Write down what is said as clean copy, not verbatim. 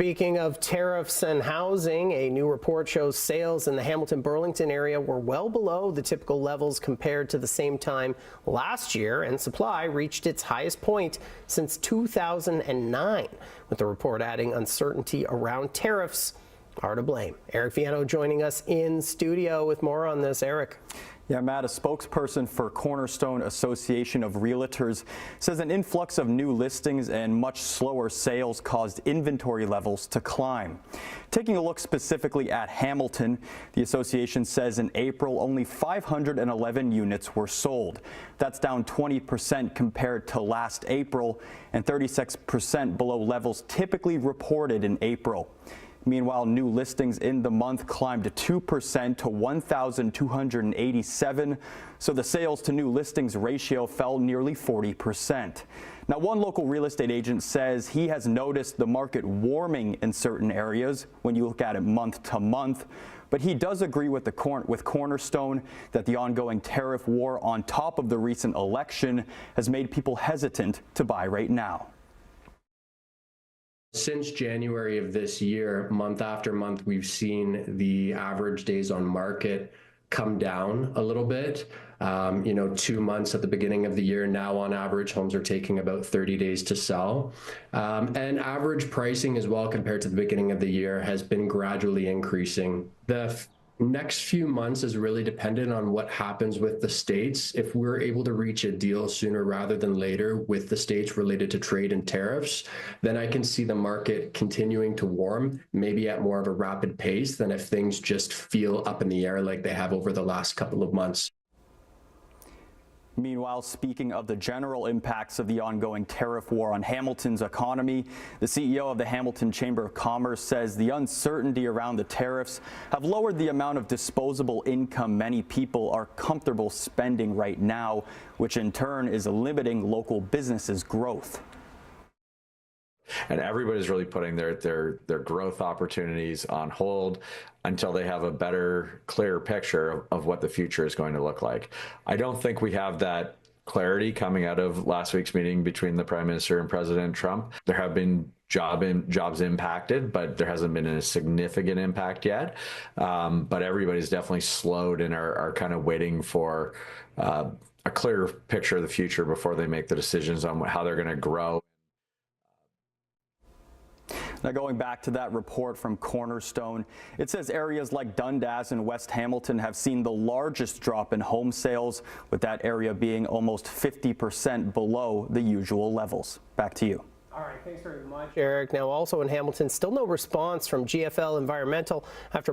Speaking of tariffs and housing, a new report shows sales in the Hamilton-Burlington area were well below the typical levels compared to the same time last year, and supply reached its highest point since 2009, with the report adding uncertainty around tariffs are to blame. Eric Vienneau joining us in studio with more on this. Eric. Yeah, Matt, a spokesperson for Cornerstone Association of Realtors says an influx of new listings and much slower sales caused inventory levels to climb. Taking a look specifically at Hamilton, the association says in April only 511 units were sold. That's down 20% compared to last April and 36% below levels typically reported in April. Meanwhile, new listings in the month climbed 2% to 1,287, so the sales to new listings ratio fell nearly 40%. Now, one local real estate agent says he has noticed the market warming in certain areas when you look at it month to month, but he does agree with Cornerstone that the ongoing tariff war on top of the recent election has made people hesitant to buy right now. Since January of this year, month after month, we've seen the average days on market come down a little bit. 2 months at the beginning of the year, now on average, homes are taking about 30 days to sell. And average pricing as well compared to the beginning of the year has been gradually increasing. The next few months is really dependent on what happens with the states. If we're able to reach a deal sooner rather than later with the states related to trade and tariffs, then I can see the market continuing to warm, maybe at more of a rapid pace than if things just feel up in the air like they have over the last couple of months. Meanwhile, speaking of the general impacts of the ongoing tariff war on Hamilton's economy, the CEO of the Hamilton Chamber of Commerce says the uncertainty around the tariffs have lowered the amount of disposable income many people are comfortable spending right now, which in turn is limiting local businesses' growth. And everybody's really putting their growth opportunities on hold until they have a better, clearer picture of what the future is going to look like. I don't think we have that clarity coming out of last week's meeting between the Prime Minister and President Trump. There have been jobs impacted, but there hasn't been a significant impact yet. But everybody's definitely slowed and are kind of waiting for a clearer picture of the future before they make the decisions on how they're going to grow. Now, going back to that report from Cornerstone, it says areas like Dundas and West Hamilton have seen the largest drop in home sales, with that area being almost 50% below the usual levels. Back to you. All right, thanks very much, Eric. Now, also in Hamilton, still no response from GFL Environmental after